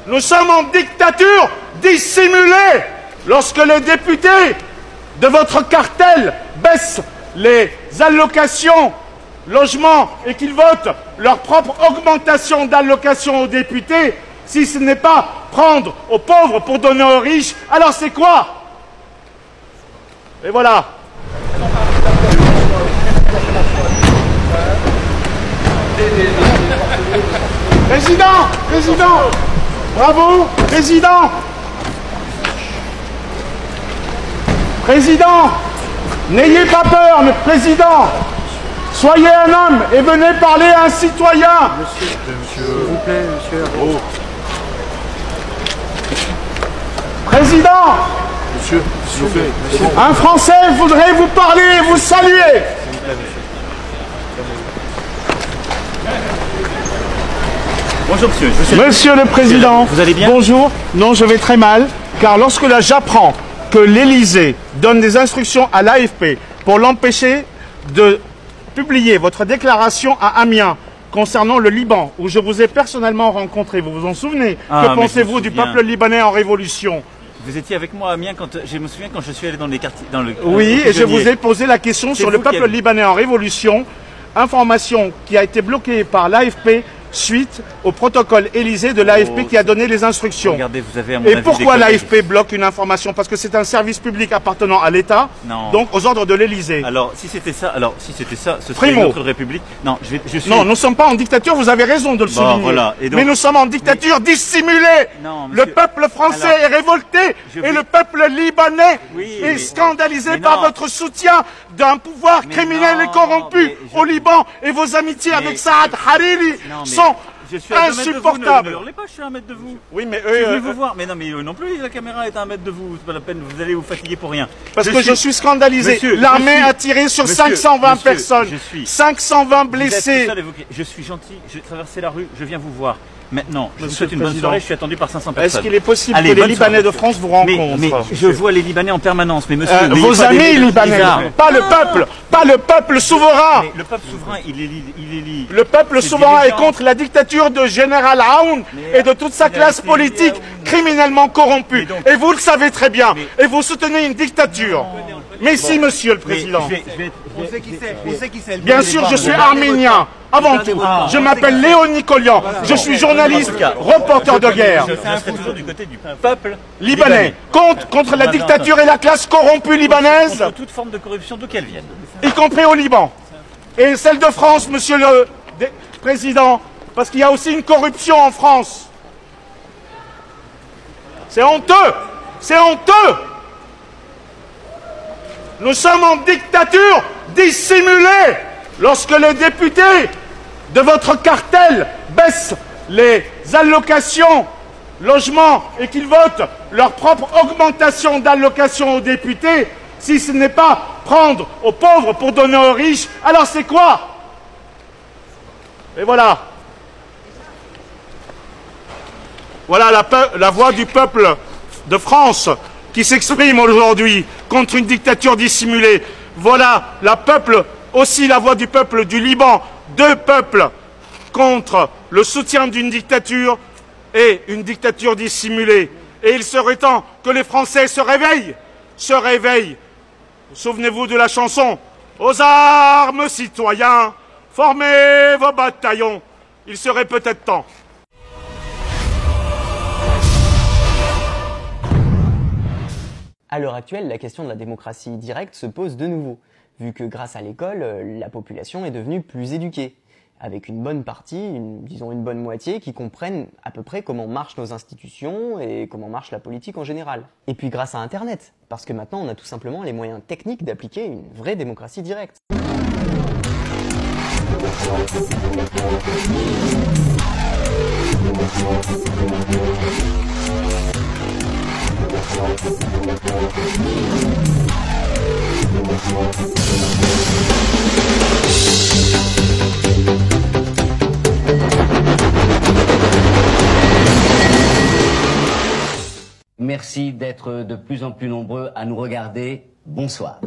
Nous sommes en dictature dissimulée. Lorsque les députés de votre cartel baissent les allocations logement et qu'ils votent leur propre augmentation d'allocations aux députés, si ce n'est pas prendre aux pauvres pour donner aux riches, alors c'est quoi? Et voilà. Président, bravo, Président, n'ayez pas peur, mais Président, soyez un homme et venez parler à un citoyen. Monsieur, s'il vous plaît, monsieur. Oh. Président, monsieur, s'il vous plaît. Monsieur. Un Français voudrait vous parler et vous saluer. S'il vous plaît, monsieur. Bonjour monsieur. Monsieur le Président, vous allez bien? Bonjour. Non, je vais très mal, car lorsque là j'apprends que l'Élysée donne des instructions à l'AFP pour l'empêcher de publier votre déclaration à Amiens concernant le Liban, où je vous ai personnellement rencontré, vous vous en souvenez? Que pensez-vous du peuple libanais en révolution? Vous étiez avec moi à Amiens quand je me souviens quand je suis allé dans les quartiers, oui, et je vous ai posé la question sur le peuple libanais en révolution, information qui a été bloquée par l'AFP suite au protocole Élysée de l'AFP qui a donné les instructions. Regardez, vous avez à mon Et avis pourquoi l'AFP bloque une information? Parce que c'est un service public appartenant à l'État, donc aux ordres de l'Élysée. Alors, si c'était ça, ce serait une autre république. Non, je suis... Non, nous ne sommes pas en dictature, vous avez raison de le souligner. Voilà. Et donc... Mais nous sommes en dictature dissimulée. Non, monsieur... Le peuple français est révolté et le peuple libanais est scandalisé par votre soutien d'un pouvoir criminel et corrompu au Liban. Et vos amitiés avec Saad Hariri sont insupportables. Ne hurlez pas, je suis à 1 mètre de vous. Oui, mais eux... Je suis venu vous voir. Mais non, mais eux non plus, la caméra est à 1 mètre de vous. C'est pas la peine, vous allez vous fatiguer pour rien. Parce que je suis scandalisé. L'armée a tiré sur 520 personnes. 520 blessés. Je suis gentil, j'ai traversé la rue, je viens vous voir. Maintenant, je vous souhaite une bonne soirée, je suis attendu par 500 personnes. Est-ce qu'il est possible que les Libanais de France vous rencontrent? Mais je vois les Libanais en permanence, mais monsieur... vos amis libanais, pas le peuple souverain. Mais le peuple souverain, il est lié. Le peuple souverain est contre la dictature de Général Aoun et de toute sa classe politique criminellement corrompue. Et vous le savez très bien. Et vous soutenez une dictature. Mais si, monsieur le Président. On sait qui c'est. Bien sûr, je suis arménien. Avant tout, je m'appelle Léon Nicolian. Je suis journaliste, reporter de guerre. Je serai toujours du côté du peuple libanais. Contre la dictature et la classe corrompue libanaise. Contre toute forme de corruption, d'où qu'elle vienne. Y compris au Liban. Et celle de France, monsieur le Président, parce qu'il y a aussi une corruption en France. C'est honteux. C'est honteux. Nous sommes en dictature dissimulée. Lorsque les députés de votre cartel baissent les allocations logement et qu'ils votent leur propre augmentation d'allocations aux députés, si ce n'est pas prendre aux pauvres pour donner aux riches, alors c'est quoi? Et voilà. Voilà la voix du peuple de France qui s'exprime aujourd'hui contre une dictature dissimulée. Voilà aussi la voix du peuple du Liban, 2 peuples contre le soutien d'une dictature et une dictature dissimulée. Et il serait temps que les Français se réveillent. Souvenez-vous de la chanson « Aux armes, citoyens, formez vos bataillons ». Il serait peut-être temps. À l'heure actuelle, la question de la démocratie directe se pose de nouveau, vu que grâce à l'école, la population est devenue plus éduquée, avec une bonne partie, disons une bonne moitié, qui comprennent à peu près comment marchent nos institutions et comment marche la politique en général. Et puis grâce à Internet, parce que maintenant on a tout simplement les moyens techniques d'appliquer une vraie démocratie directe. Merci d'être de plus en plus nombreux à nous regarder. Bonsoir.